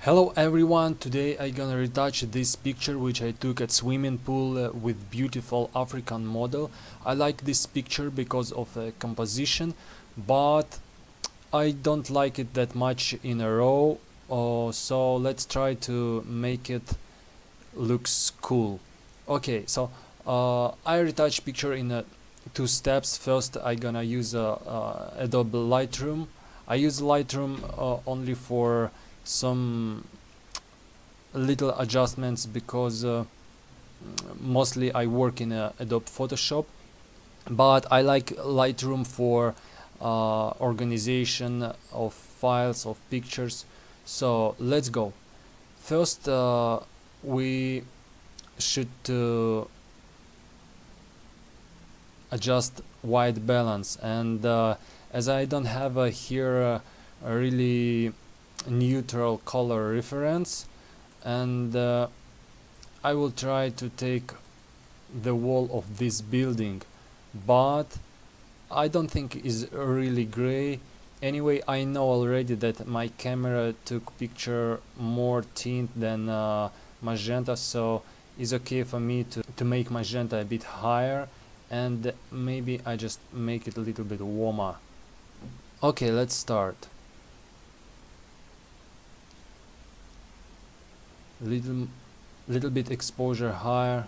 Hello everyone, today I'm gonna retouch this picture which I took at swimming pool with beautiful African model. I like this picture because of composition, but I don't like it that much in a row, so let's try to make it looks cool. Okay, so I retouch picture in two steps. First I gonna use Adobe Lightroom. I use Lightroom only for some little adjustments because mostly I work in Adobe Photoshop, but I like Lightroom for organization of files, of pictures. So let's go. First we should adjust white balance, and as I don't have here a really neutral color reference, and I will try to take the wall of this building, but I don't think is really gray. Anyway, I know already that my camera took picture more tint than magenta, so it's okay for me to make magenta a bit higher, and maybe I just make it a little bit warmer. Okay, let's start. Little bit exposure higher,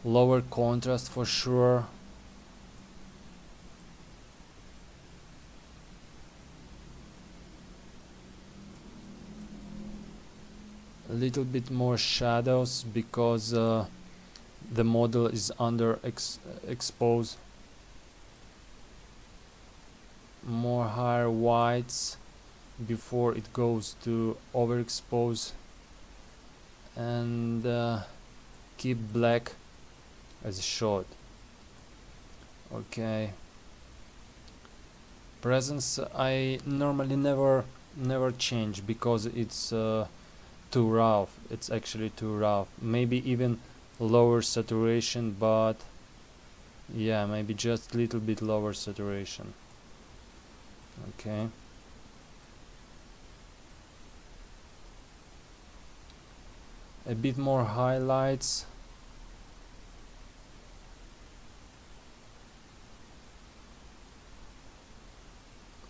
lower contrast for sure. A little bit more shadows because the model is under exposed. More higher whites before it goes to overexpose, and keep black as a shot. Okay, presence I normally never change because it's too rough. It's actually too rough. Maybe even lower saturation, but yeah, maybe just a little bit lower saturation. Okay, a bit more highlights.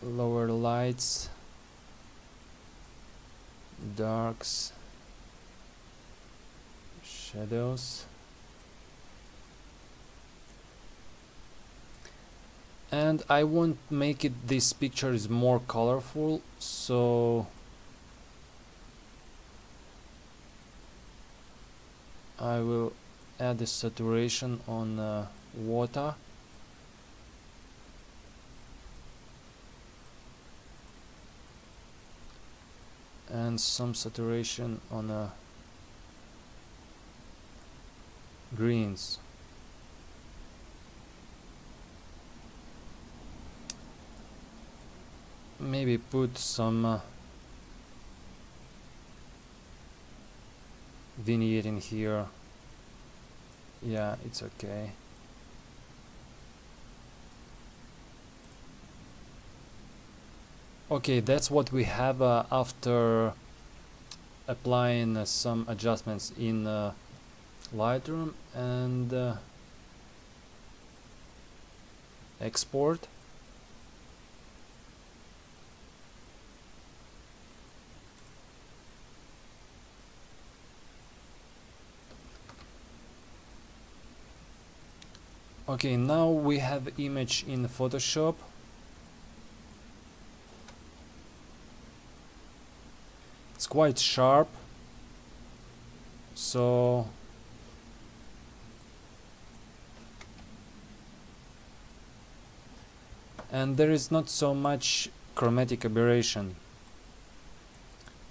Lower lights, darks, shadows, and I want make it this picture is more colorful, so I will add the saturation on water. And some saturation on greens. Maybe put some vignette in here. Yeah, it's okay. Okay, that's what we have after applying some adjustments in Lightroom, and export. Okay, now we have image in Photoshop. It's quite sharp, so and there is not so much chromatic aberration,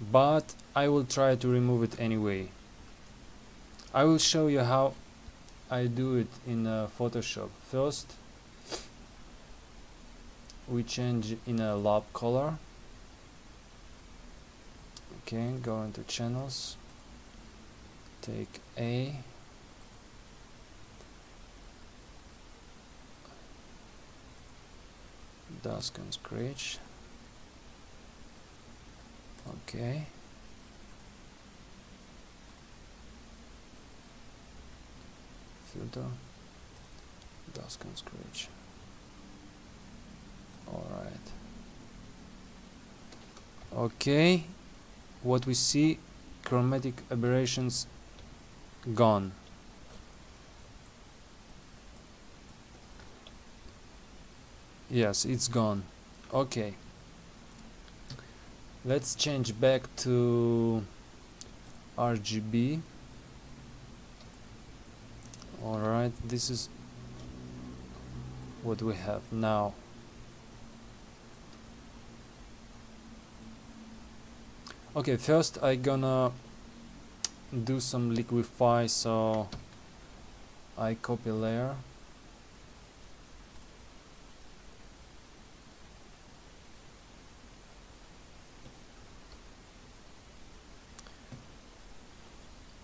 but I will try to remove it anyway. I will show you how I do it in Photoshop. First we change in a lab color. Okay, go into channels, take A, dusk and scratch. Okay, filter, dusk and scratch. Alright. Okay, what we see, chromatic aberrations gone. Yes, it's gone. Okay, let's change back to RGB. Alright, this is what we have now. Okay, first I gonna do some liquify, so I copy layer,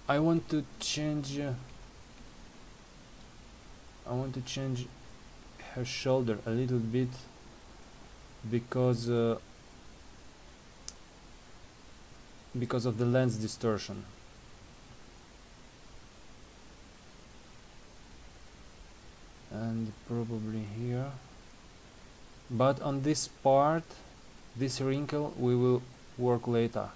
I want to change her shoulder a little bit because of the lens distortion. And probably here, but on this part, this wrinkle, we will work later.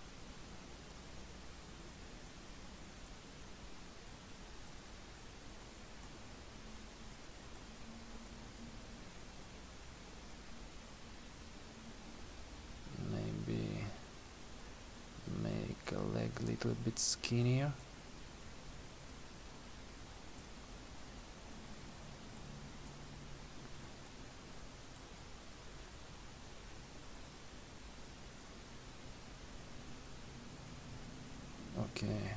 Maybe make a leg a little bit skinnier. Okay.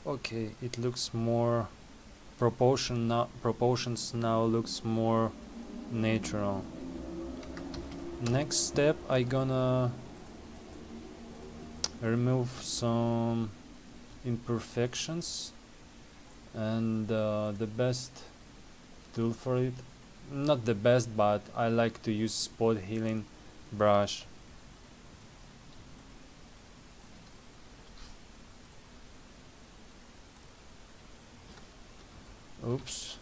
Okay, it looks more proportions now looks more natural. Next step, I gonna remove some imperfections, and the best tool for it, not the best, but I like to use spot healing brush. Oops.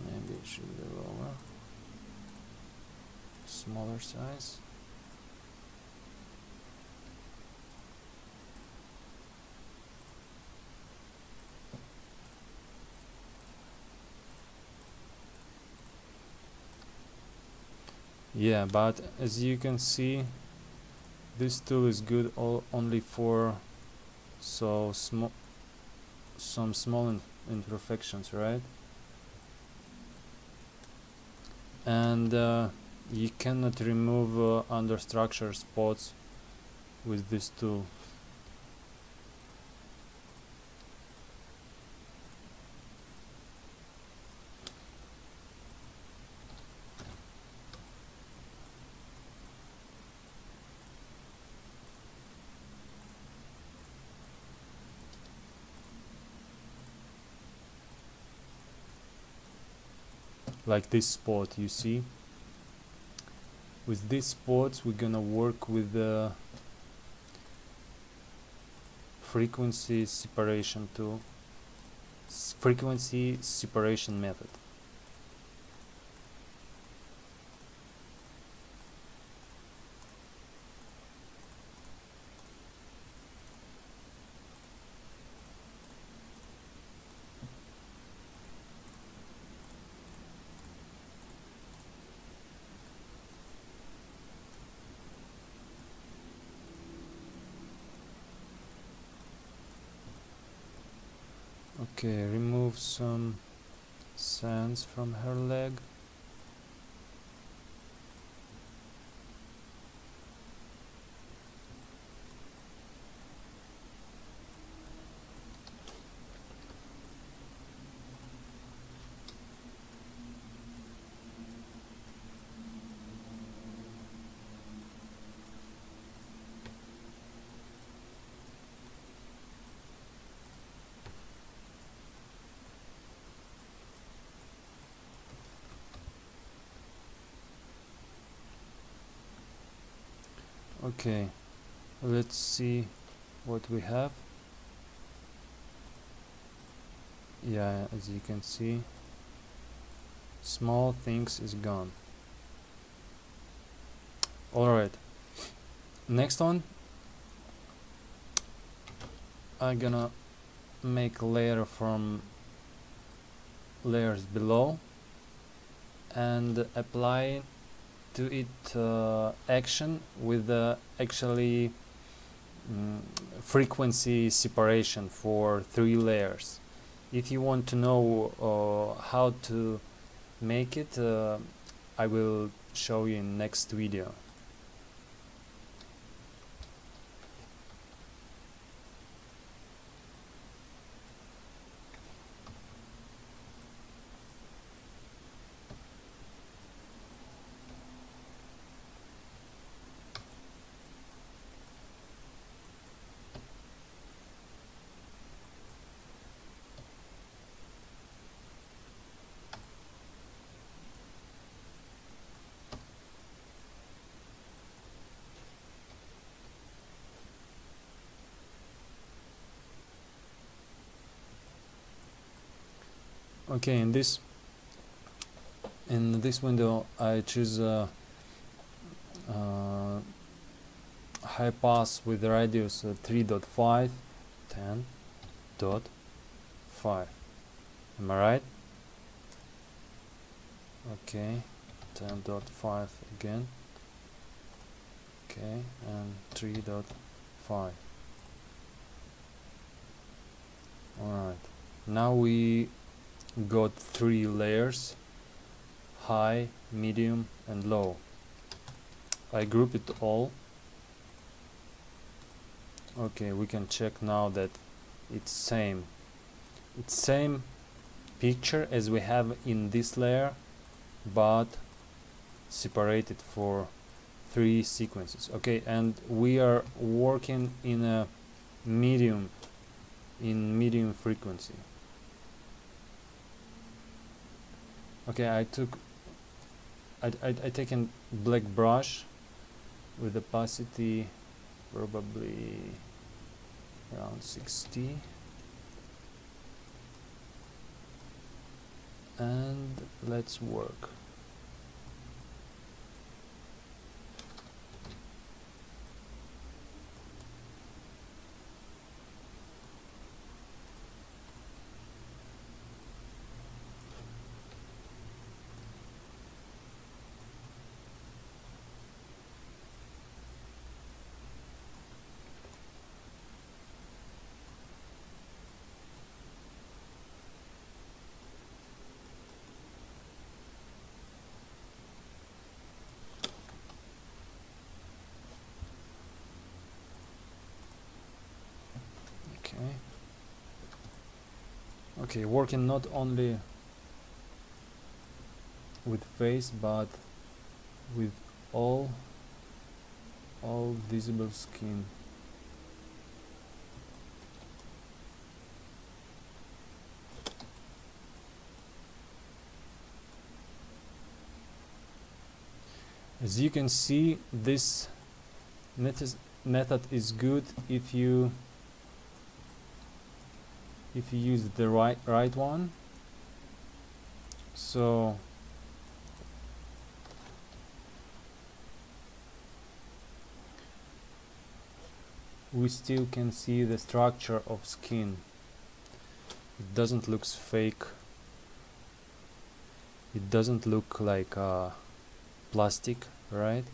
Maybe it should be lower. Smaller size. Yeah, but as you can see, this tool is good only for some small imperfections, right? And you cannot remove under structure spots with this tool. Like this spot, you see? With these spots we're gonna work with the frequency separation tool, frequency separation method. Okay, remove some sands from her leg. Okay, let's see what we have. Yeah, as you can see, small things is gone. Alright, next one, I'm gonna make a layer from layers below and apply to it action with the actually frequency separation for 3 layers. If you want to know how to make it, I will show you in next video. Okay, in this window I choose high pass with radius 3.5, 10.5. Am I right? Okay, 10.5 again. Okay, and 3.5. Alright, now we got 3 layers: high, medium and low. I group it all. Okay, we can check now that it's same picture as we have in this layer, but separated for 3 sequences. Okay, and we are working in a medium frequency. Okay, I taken black brush with opacity probably around 60, and let's work. Okay, working not only with face but with all visible skin. As you can see, this method is good if you use the right one. So we still can see the structure of skin. It doesn't look fake. It doesn't look like plastic, right?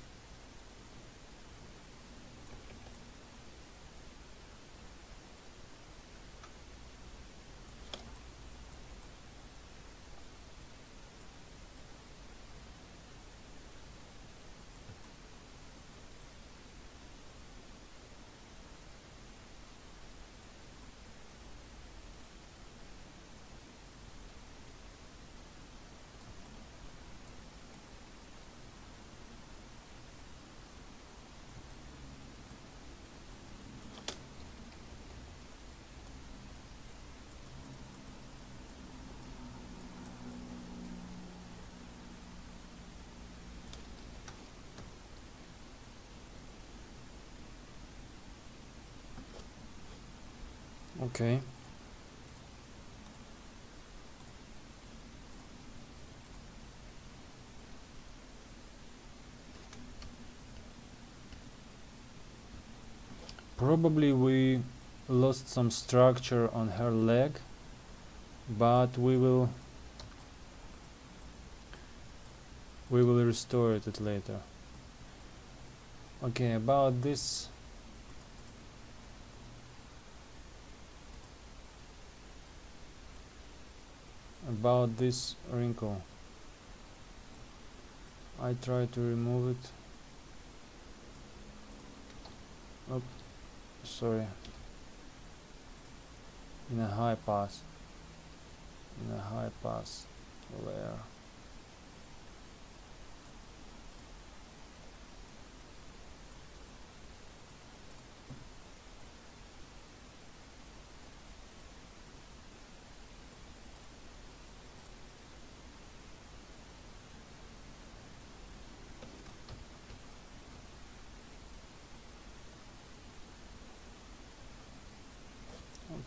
Okay. Probably we lost some structure on her leg, but we will restore it later. Okay, about this wrinkle, I try to remove it. Oh, sorry. In a high pass layer.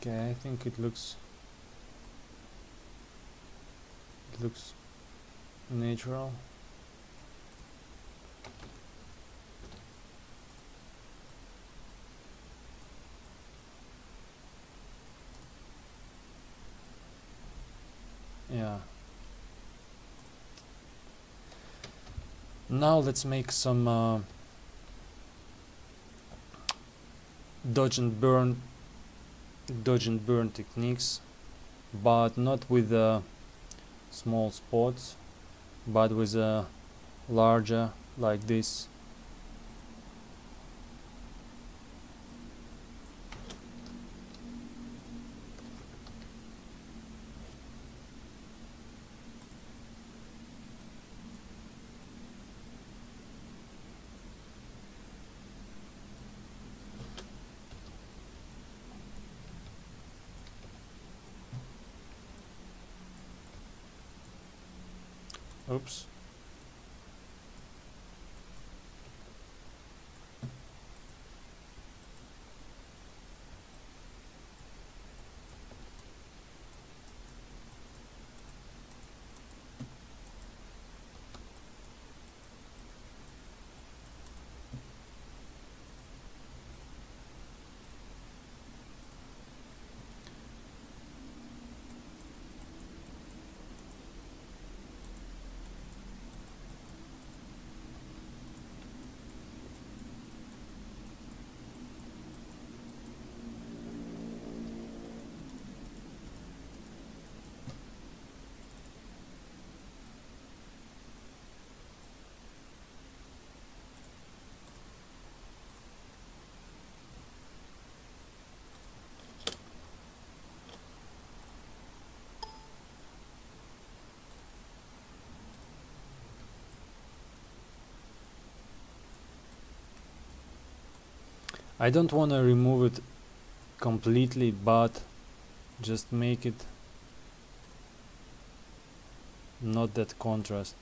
Okay, I think it looks natural. Yeah. Now let's make some dodge and burn techniques, but not with small spots, but with a larger, like this. Oops. I don't want to remove it completely, but just make it not that contrast.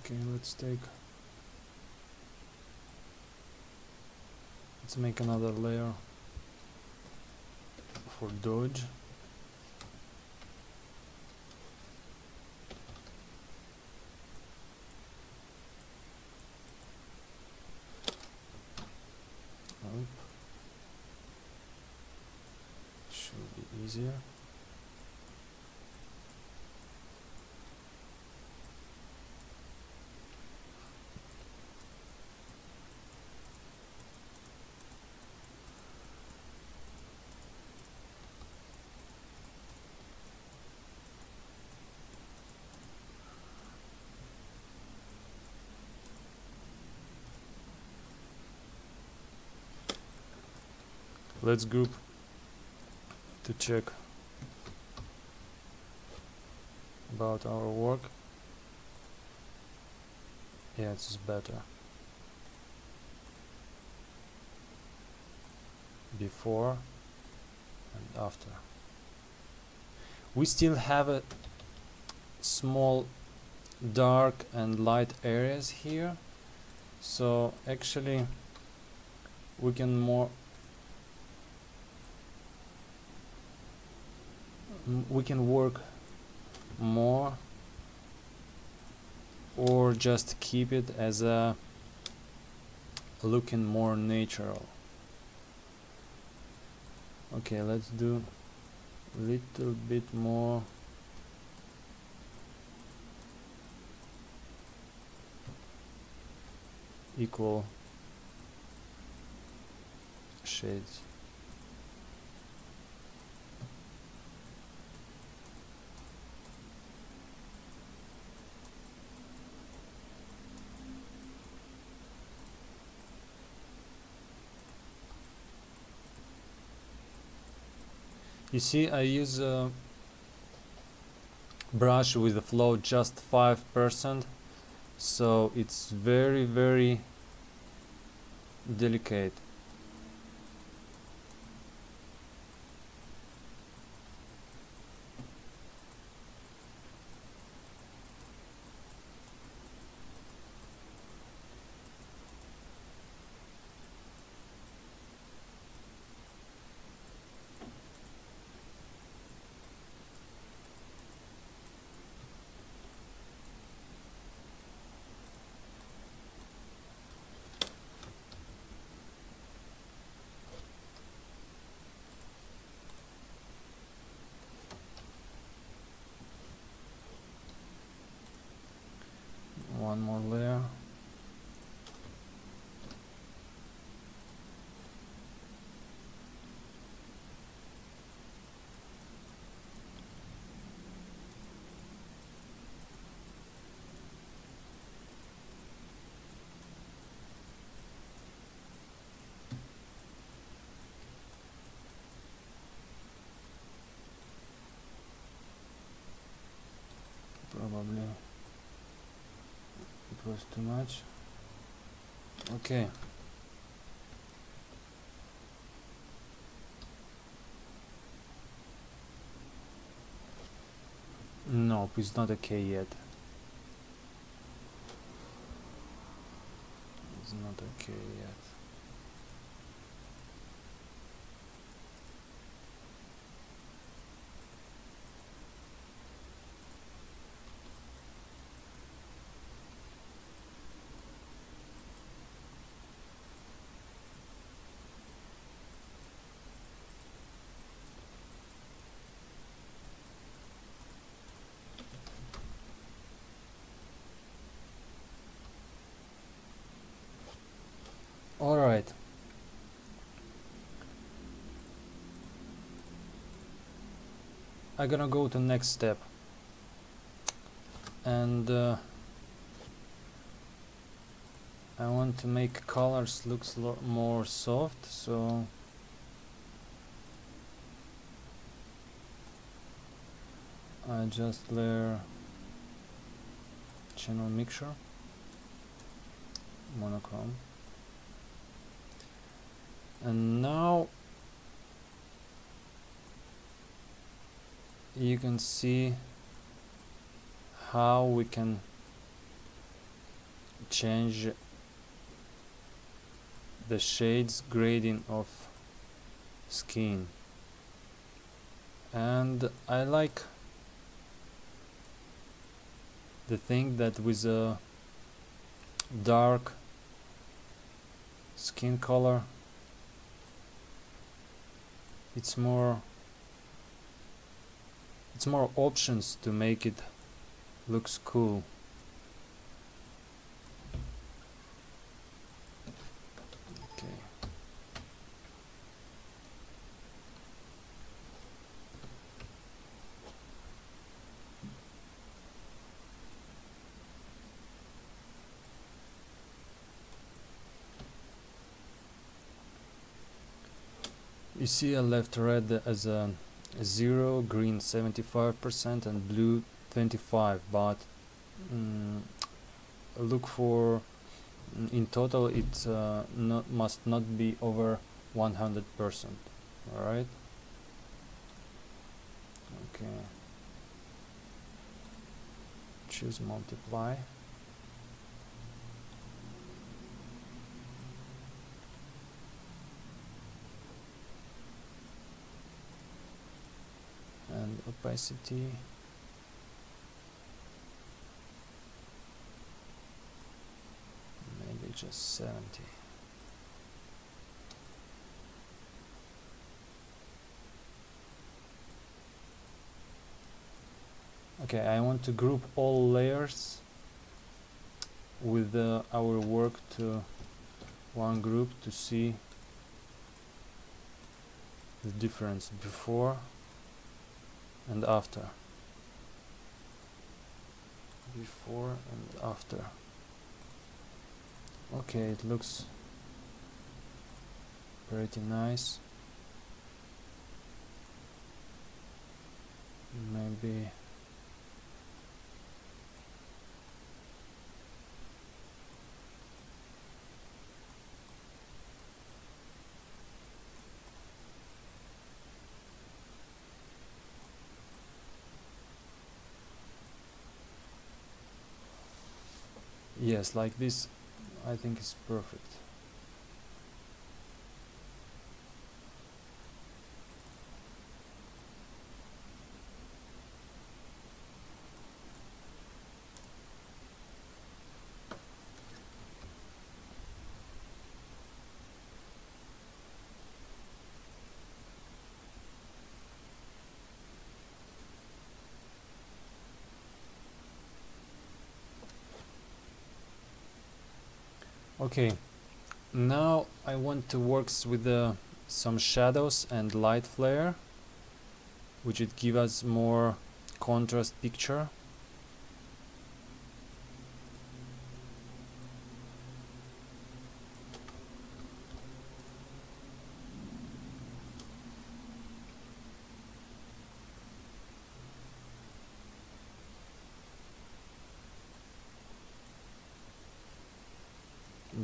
Okay, let's make another layer for dodge. Should be easier. let's group to check about our work. Yeah, it's better. Before and after. We still have a small dark and light areas here, so actually we can work more, or just keep it as a looking more natural. Okay, let's do a little bit more equal shades. You see, I use a brush with a flow just 5%, so it's very delicate. One more layer. Probably it was too much. Okay. No, it's not okay yet. It's not okay yet. All right. I'm gonna go to next step, and I want to make colors looks more soft, so I just layer channel mixture, monochrome, and now you can see how we can change the shades grading of skin. And I like the thing that with a dark skin color it's more options to make it looks cool. Okay. You see I left red as a 0, green 75% and blue 25, but look for in total it must not be over 100%. Alright, okay, choose multiply. And opacity maybe just 70. Okay, I want to group all layers with our work to one group to see the difference before and after. Before and after. Okay, it looks pretty nice. Maybe yes, like this I think is perfect. Okay, now I want to work with some shadows and light flare, which would give us more contrast picture.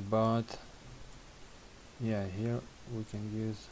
But yeah, here we can use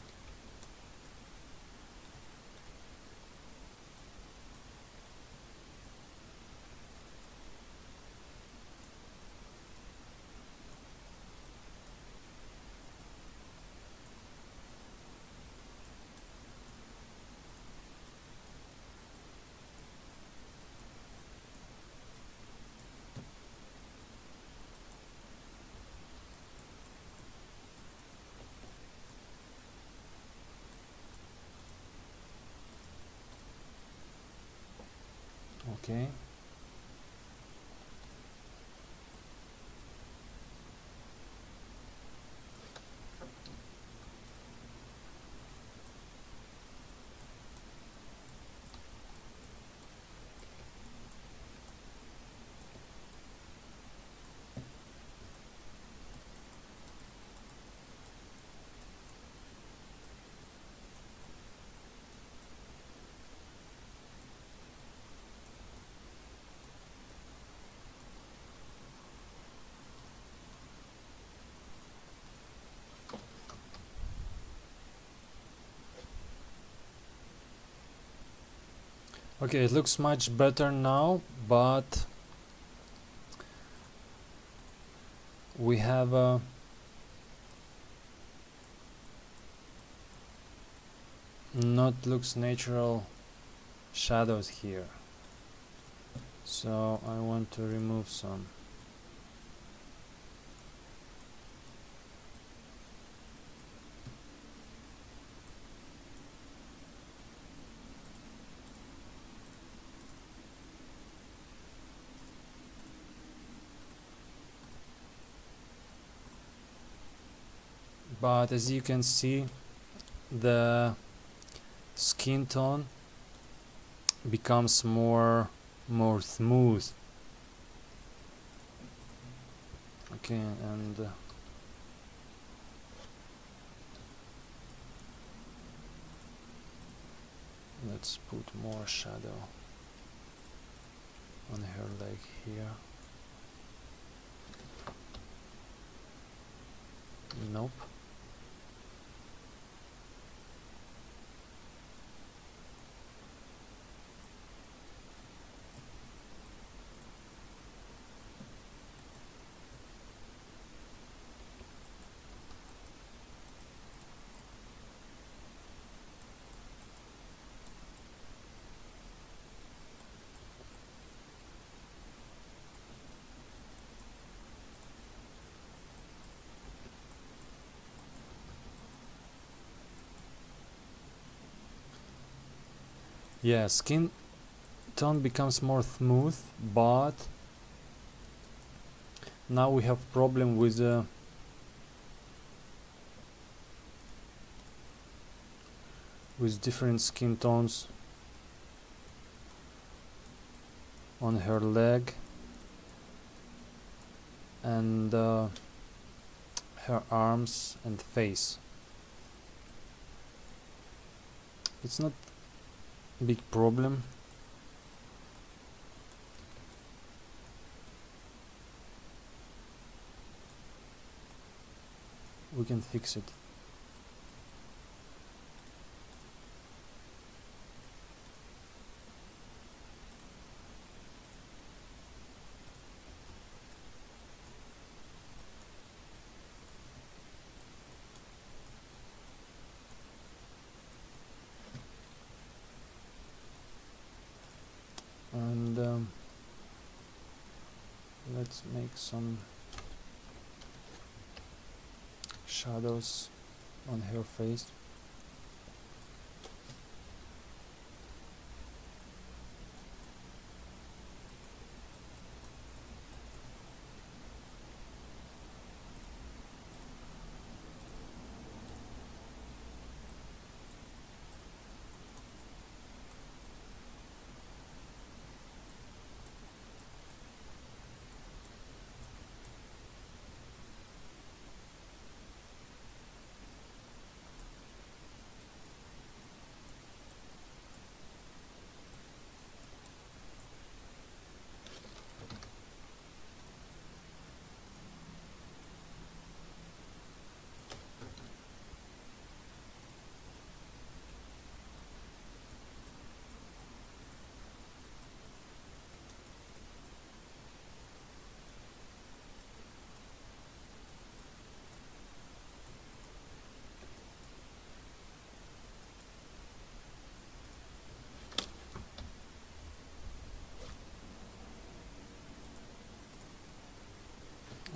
okay. Okay, it looks much better now, but we have not looks natural shadows here, so I want to remove some. But as you can see, the skin tone becomes more smooth. Okay, and Let's put more shadow on her leg here. Nope. Yeah, skin tone becomes more smooth, but now we have problem with different skin tones on her leg and her arms and face. It's not a big problem. We can fix it. And let's make some shadows on her face.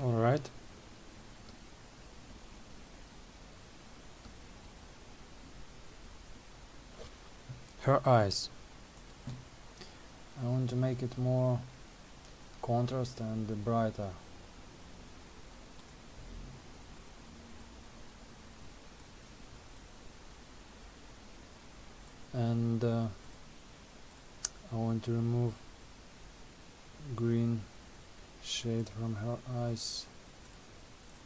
All right. Her eyes. I want to make it more contrast and brighter. And I want to remove green shade from her eyes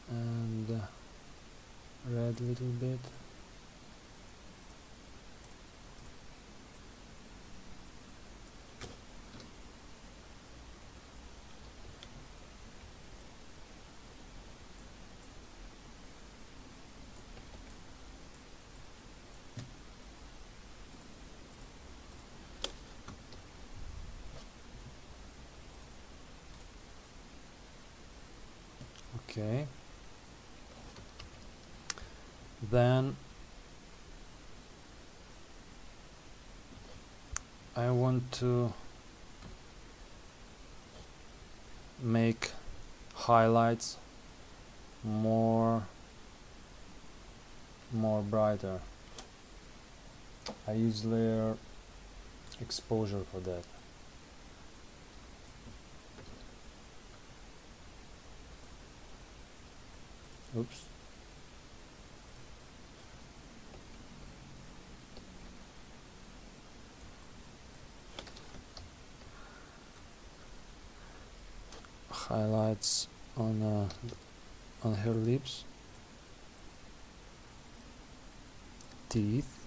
and red little bit. Okay, then I want to make highlights more brighter. I use layer exposure for that. Oops. Highlights on her lips, teeth,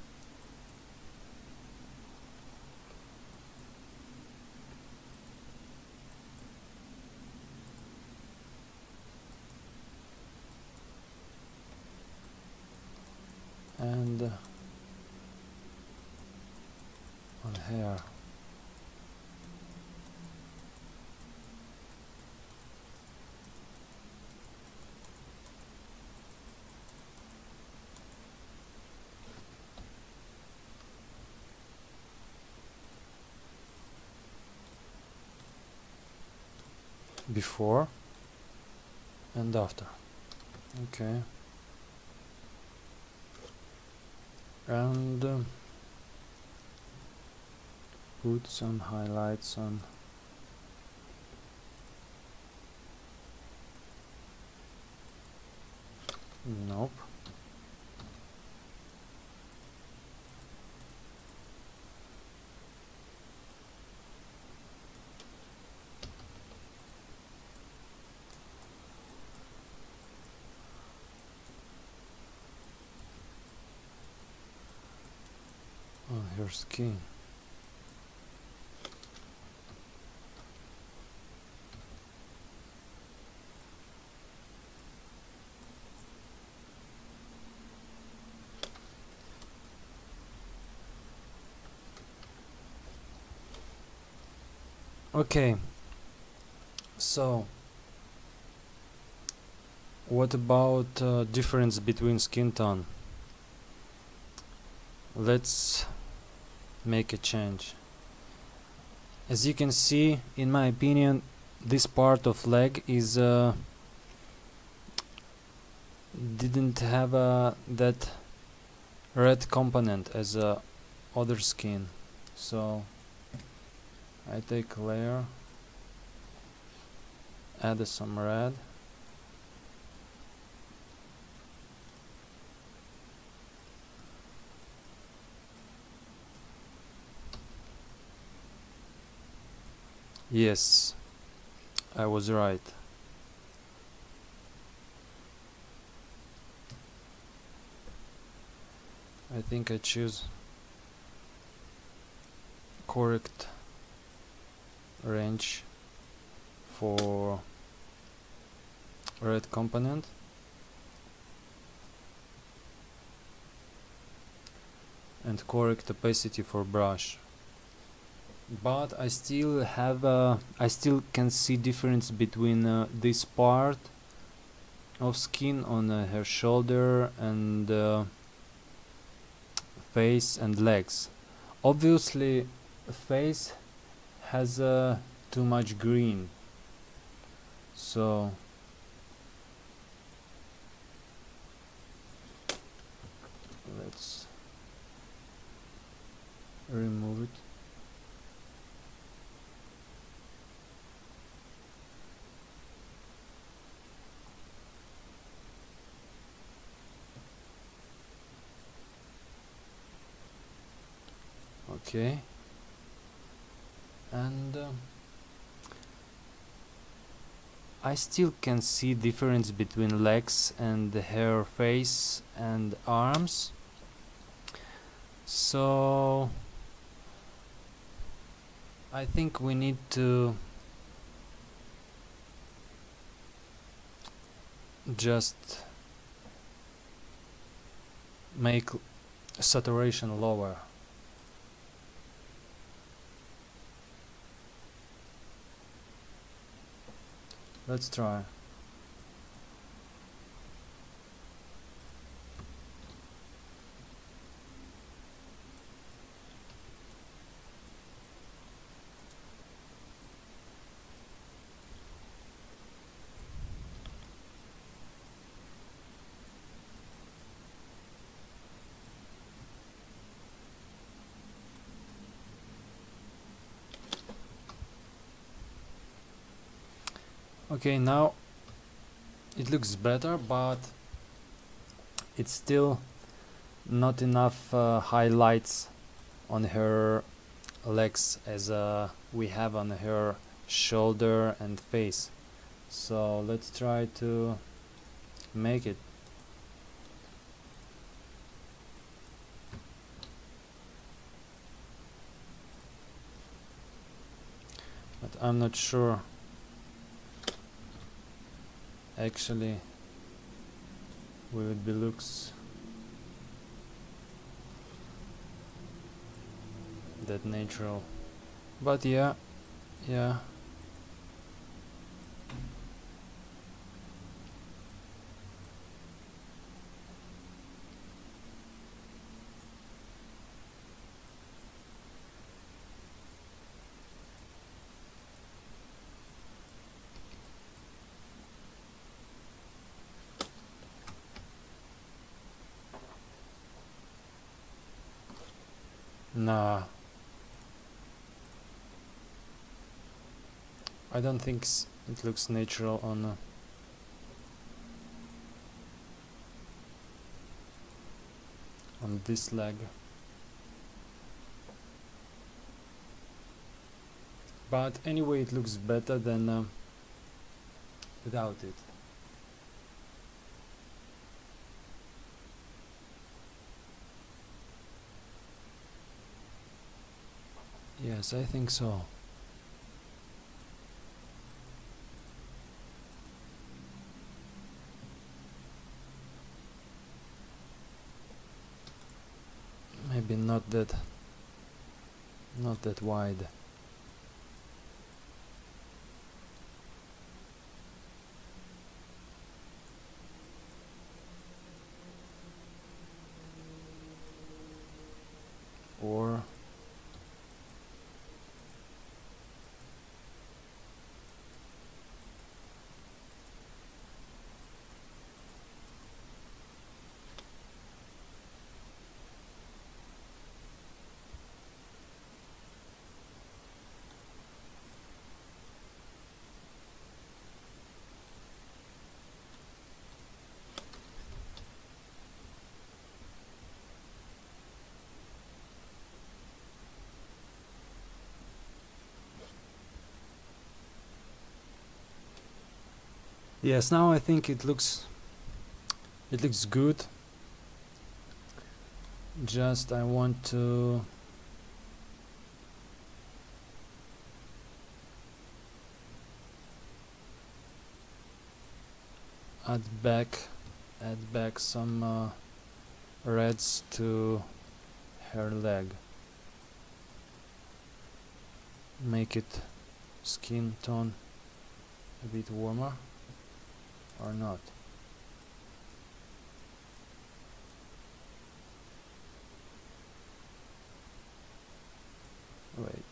hair. Before and after. Okay. And put some highlights on. Nope. On her skin. Okay, so what about difference between skin tone? Let's make a change. As you can see, in my opinion, this part of leg is didn't have that red component as other skin, so I take a layer, add some red, yes, I was right. I think I choose correct range for red component, and correct opacity for brush. But I still have I still can see difference between this part of skin on her shoulder and face and legs. Obviously face has too much green, so let's remove it. Okay, and I still can see difference between legs and her face and arms, so I think we need to just make saturation lower. Let's try. Okay, now it looks better, but it's still not enough highlights on her legs as we have on her shoulder and face. So let's try to make it. But I'm not sure actually will it be looks that natural, but yeah. Nah, I don't think it looks natural on this leg. But anyway, it looks better than without it. Yes, I think so. Maybe not that wide. Or yes, now I think it looks good. Just I want to add back some reds to her leg. Make it skin tone a bit warmer or not. Wait.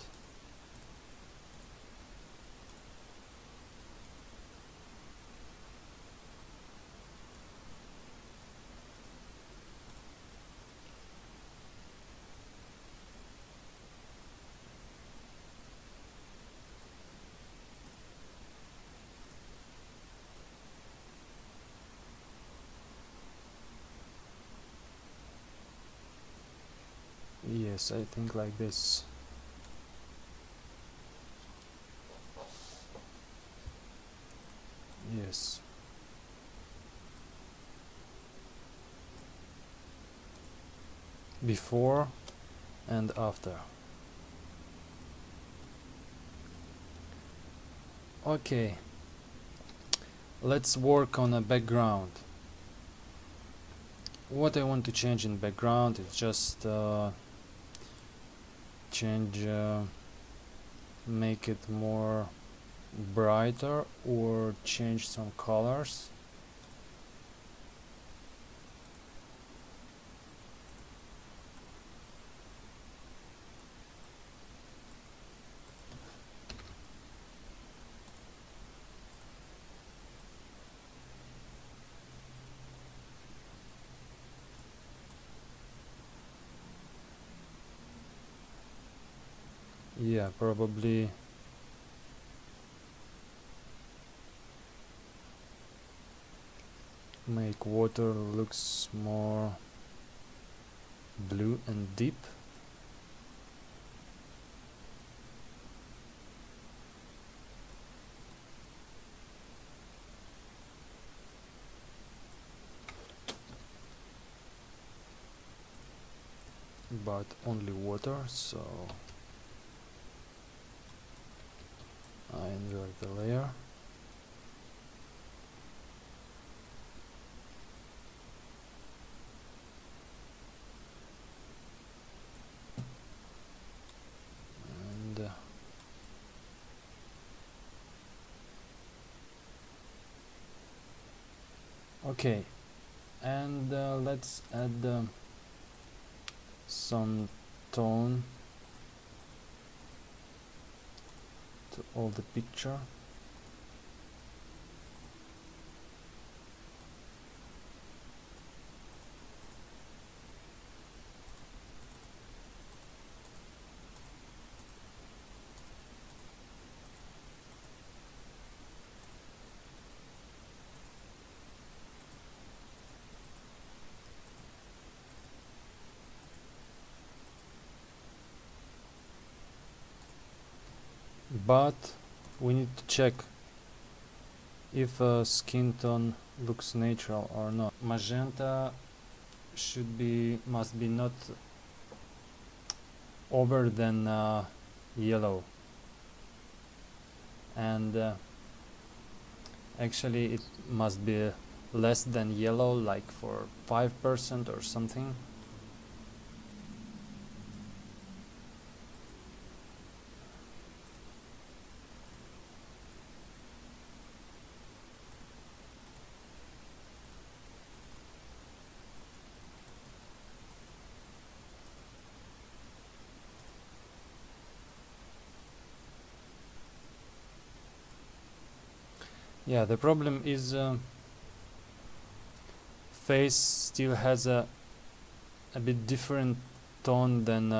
Yes, I think like this. Yes. Before and after. Okay. Let's work on a background. What I want to change in background is just make it more brighter or change some colors. Yeah, probably make water looks more blue and deep. But only water, so I invert the layer. Okay, and let's add some tone to all the picture. But we need to check if skin tone looks natural or not. Magenta must be not over than yellow, and actually it must be less than yellow, like for 5% or something. Yeah, the problem is face still has a bit different tone than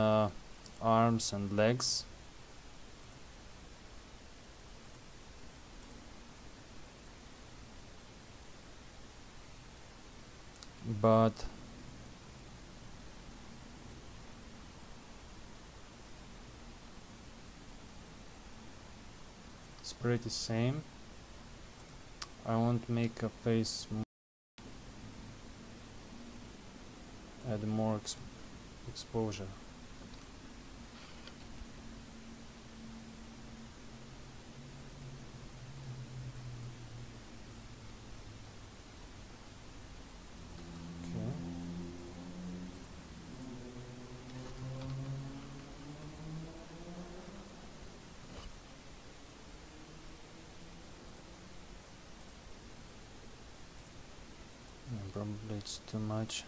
arms and legs. But it's pretty same. I want to make a face add more exposure. Okay. Probably it's too much.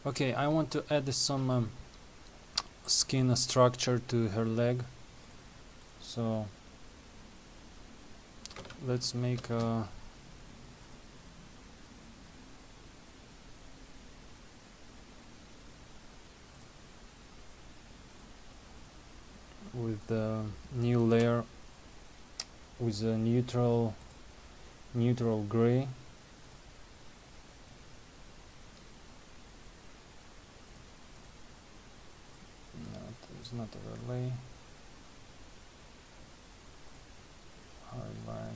Okay, I want to add some skin structure to her leg, so let's make a with a new layer with a neutral gray. No, it's not overlay. Highlight.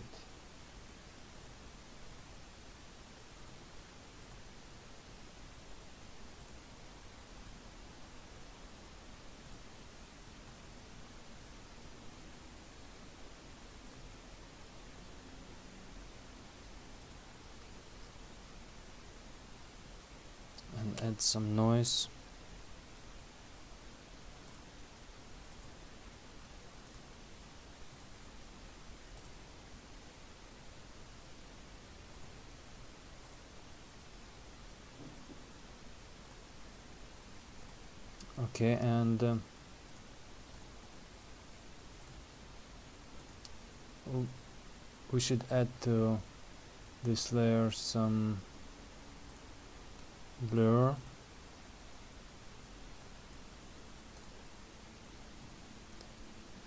And add some noise. Okay, and we should add to this layer some blur.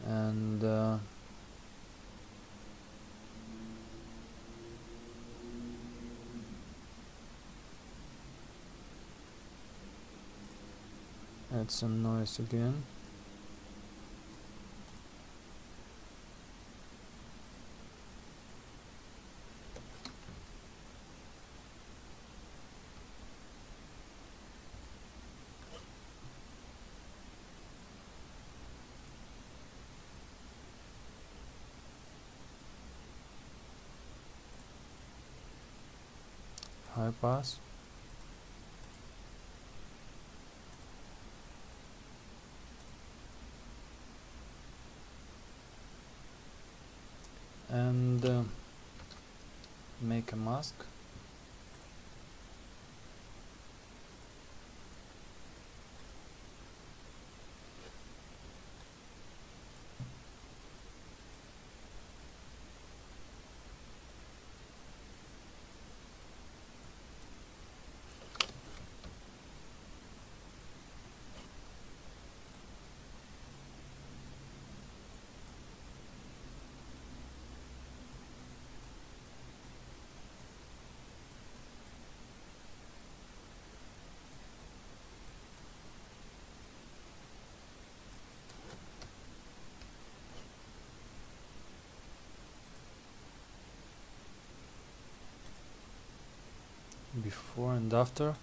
And add some noise again. high pass. And make a mask. Before and after,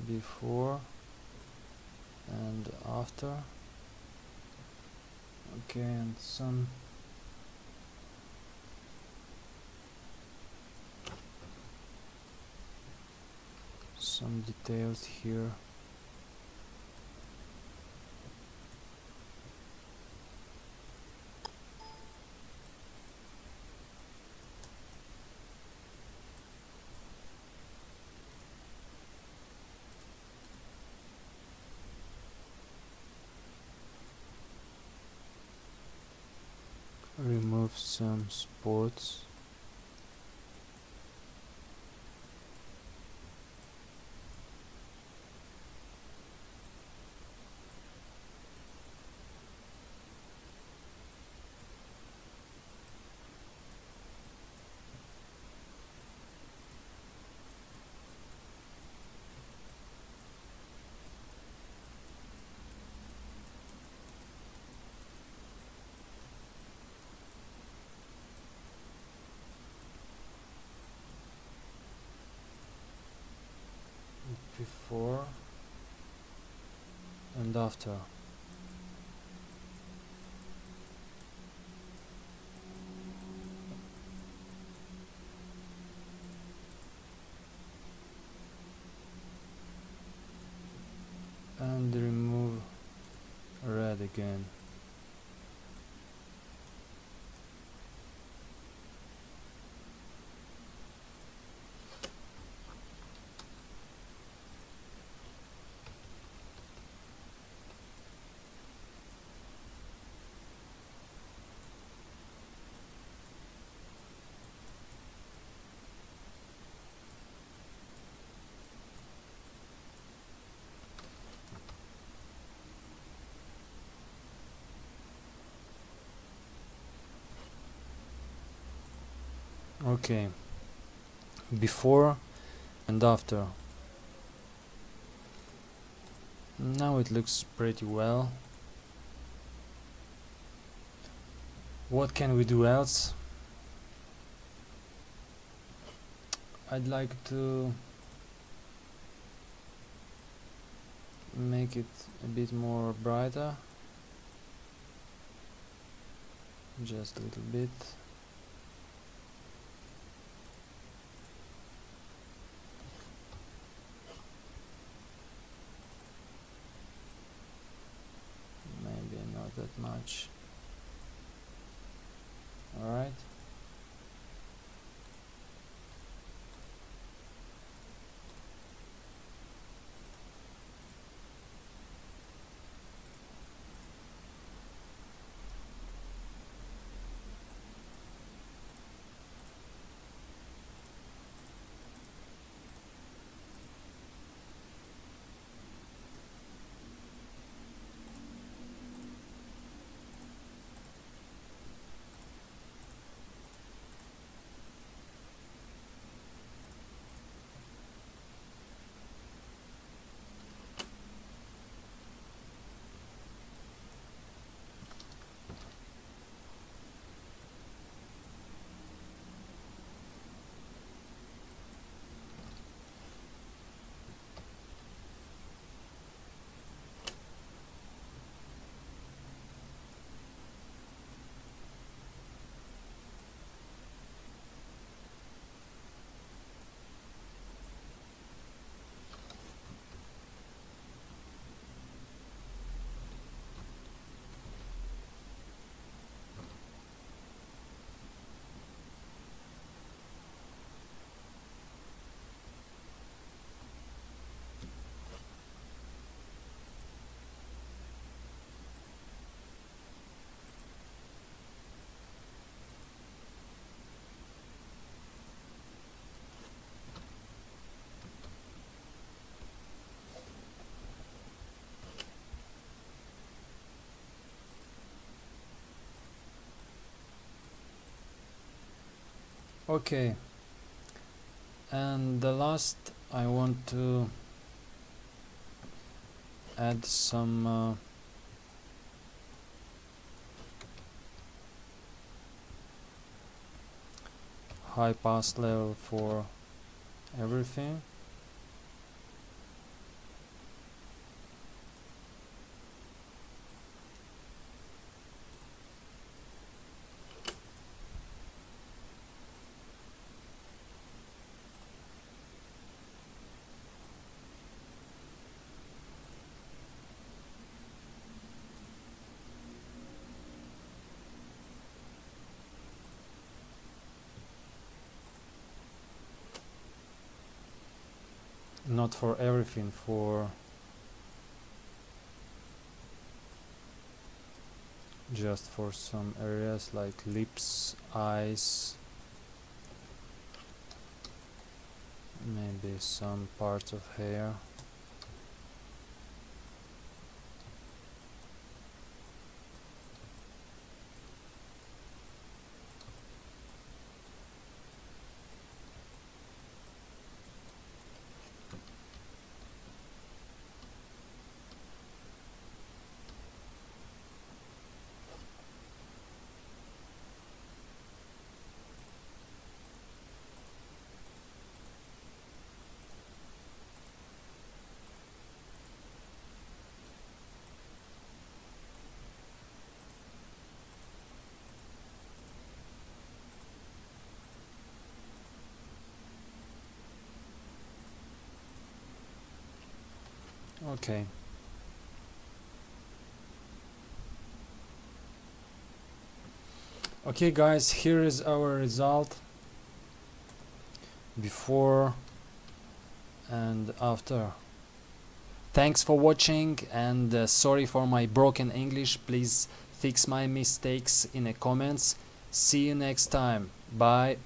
before and after. Okay, and some details here. Remove some spots. Before and after. And remove red again. Okay, before and after. Now it looks pretty well. What can we do else? I'd like to make it a bit more brighter, just a little bit. Maybe not that much. All right. Okay, and the last I want to add some high pass level for everything. Not for everything, for just for some areas like lips, eyes, maybe some parts of hair. Okay. Okay guys, here is our result before and after. Thanks for watching, and sorry for my broken English. Please fix my mistakes in the comments. See you next time. Bye.